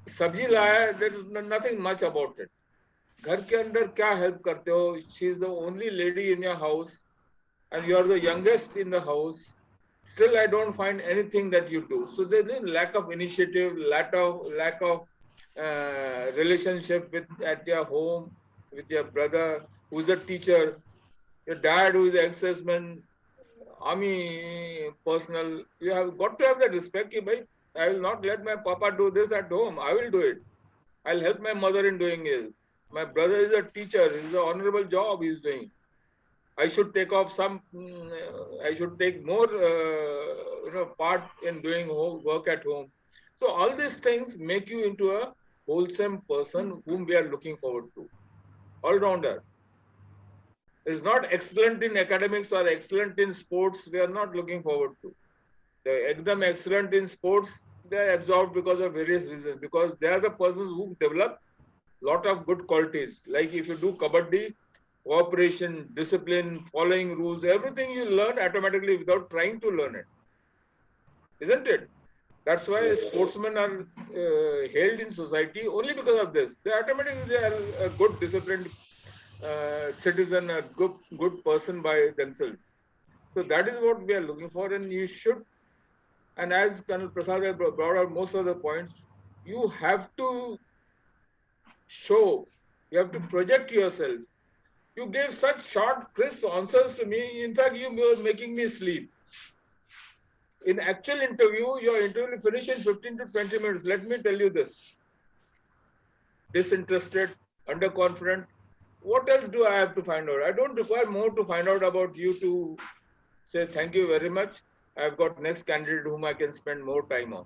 सब्जी लाया, there is nothing much about it. घर के अंदर क्या help करते हो? She is the only lady in your house and you are the youngest in the house. Still I don't find anything that you do. So there is lack of initiative, lack of relationship at your home, with your brother who's a teacher, your dad who is an ex-serviceman, army personnel. You have got to have that respect. I will not let my papa do this at home. I will do it. I'll help my mother in doing it. My brother is a teacher. It's an honorable job he's doing. I should take off I should take more part in doing work at home. So all these things make you into a wholesome person whom we are looking forward to. All-rounder. Is not excellent in academics or excellent in sports, we are not looking forward to. The exam excellent in sports, they are absorbed because of various reasons, because they are the persons who develop lot of good qualities. Like if you do kabaddi, cooperation, discipline, following rules, everything you learn automatically without trying to learn it. Isn't it? That's why sportsmen are hailed in society only because of this. They are a good disciplined citizen, a good person by themselves. So that is what we are looking for, and you should. And as Colonel Prasad has brought out most of the points, you have to show, you have to project yourself. You gave such short, crisp answers to me. In fact, you were making me sleep. In actual interview, your interview will finish in 15 to 20 minutes. Let me tell you this. Disinterested, underconfident. What else do I have to find out? I don't require more to find out about you to say thank you very much. I've got next candidate whom I can spend more time on.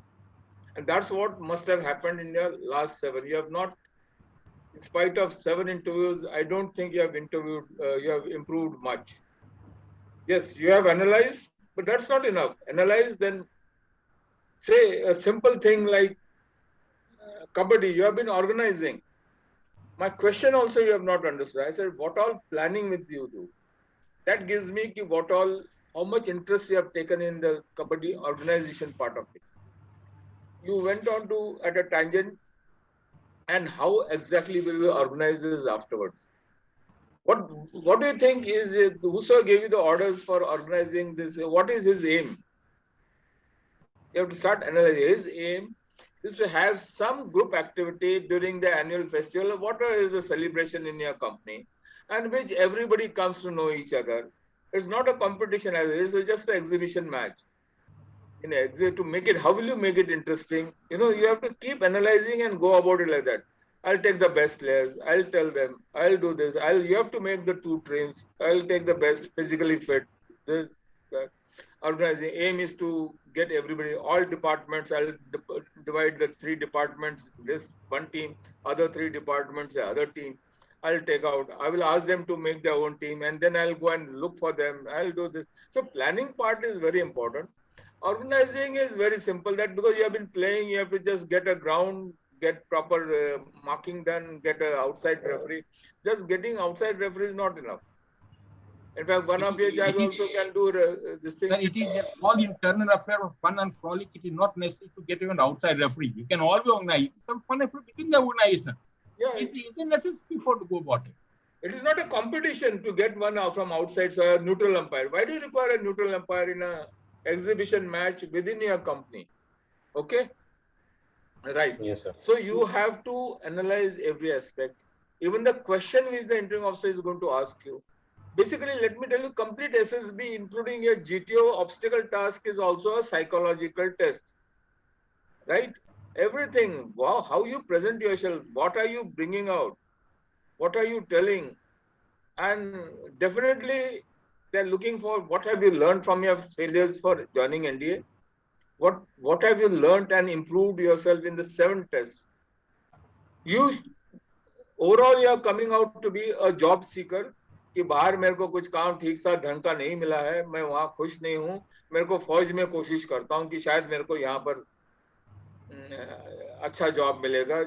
And that's what must have happened in your last 7. You have not, in spite of 7 interviews, I don't think you have improved much. Yes, you have analyzed, but that's not enough. Analyze, then say a simple thing like kabaddi, you have been organizing. My question also you have not understood. I said, what all planning with you do? That gives me how much interest you have taken in the kabaddi organization part of it. You went on to at a tangent, and how exactly will you organize this afterwards? What do you think is whoso gave you the orders for organizing this? What is his aim? You have to start analyzing. His aim is to have some group activity during the annual festival. What is the celebration in your company, and which everybody comes to know each other. It's not a competition, it's just an exhibition match. In exit to make it, how will you make it interesting? You have to keep analyzing and go about it like that. I'll take the best players. I'll tell them. I'll do this. You have to make the 2 trains. I'll take the best physically fit. This, that. Organizing aim is to get everybody, all departments. I'll divide the 3 departments. This one team, other 3 departments, the other team. I'll take out. I will ask them to make their own team, and then I'll go and look for them. I'll do this. So planning part is very important. Organizing is very simple, that because you have been playing, you have to just get a ground, get proper marking done, get an outside referee. Just getting outside referee is not enough. In fact, one of your guys also can do this thing. It is all internal affair of fun and frolic. It is not necessary to get even outside referee. You can always organize some fun affair within the organization. Yeah, it is necessary for to go about it. It is not a competition to get one from outside, so a neutral umpire. Why do you require a neutral umpire in a exhibition match within your company? Okay, right. Yes, sir. So you have to analyze every aspect, even the question which the interviewing officer is going to ask you. Basically, let me tell you, complete SSB, including your GTO obstacle task, is also a psychological test, right? Everything, wow, how you present yourself, what are you bringing out, what are you telling, and definitely they're looking for what have you learned from your failures for joining NDA, what have you learned and improved yourself in the 7 tests. Overall, you are coming out to be a job seeker. कि बाहर मेरे को कुछ काम ठीक सा ढंग का नहीं मिला है, मैं वहां खुश नहीं हूं, मेरे को फौज में कोशिश करता हूं कि शायद मेरे को यहाँ पर अच्छा जॉब मिलेगा,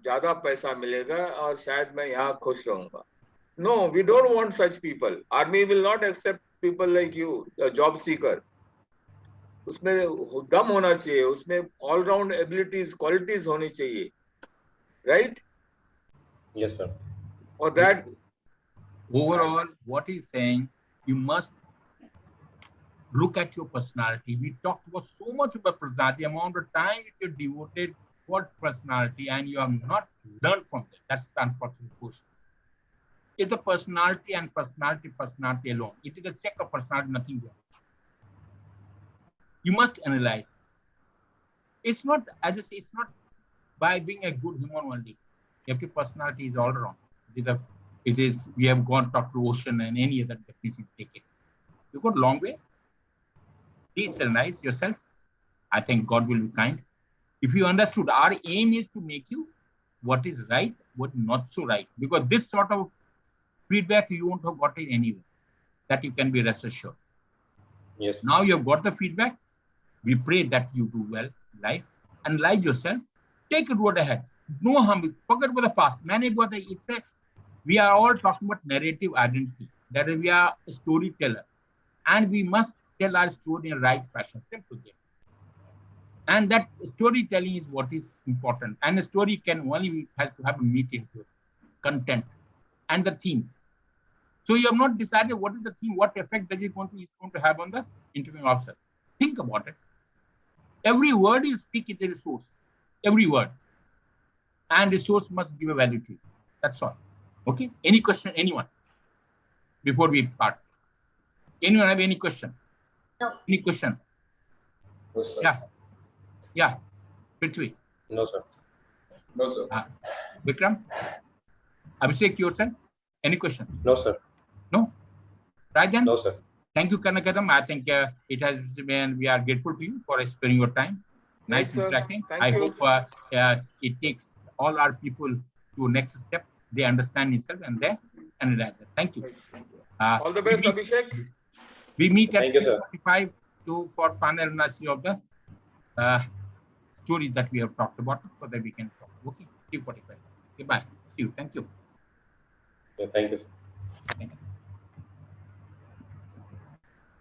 ज्यादा पैसा मिलेगा और शायद मैं यहाँ खुश रहूंगा. No, we don't want such people. Army will not accept people like you, a job seeker. उसमें दम होना चाहिए, उसमें all round abilities, qualities होनी चाहिए, right? Yes, sir. Or that. Overall, what he's saying, you must look at your personality. We talked about so much about personality, amount of time you devoted for personality, and you have not learned from that. That's the unfortunate question. It's a personality and personality alone. It is a check of personality, nothing more. You must analyze. It's not, as I say, it's by being a good human only. Every personality is all around. It is, we have gone talk to ocean and any other definition, take it. You got a long way. Please analyze yourself. I think God will be kind. If you understood, our aim is to make you what is right, what not so right. Because this sort of feedback you won't have got it anyway. That you can be rest assured. Yes. Now you have got the feedback. We pray that you do well in life. Analyze yourself. Take it road ahead. No harm. Forget about the past. We are all talking about narrative identity. That is, we are a storyteller. And we must tell our story in the right fashion. Simple game. And that storytelling is what is important. And the story can only has to have a meaning to it, content, and the theme. So you have not decided what is the theme, what effect does it going to have on the interviewing officer. Think about it. Every word you speak is a resource. Every word. And resource must give a value to it. That's all. Okay. Any question, anyone? Before we part. Anyone have any question? No. Any question? No, sir. Yeah. Yeah. Prithvi. No, sir. No, sir. Vikram? Abhisek, yourself? Any question? No, sir. No? Right then? No, sir. Thank you, Kanakadam. I think it has been, we are grateful to you for sparing your time. Nice Yes, interacting. Thank I you. hope it takes all our people to next step. They understand itself and they analyze it. Thank you. All the best, Abhishek. We meet at Thank you, sir. 3:45 for final analysis of the stories that we have talked about so that we can talk. Okay, 3:45. Goodbye. See you. Thank you. Yeah, thank you. Thank you.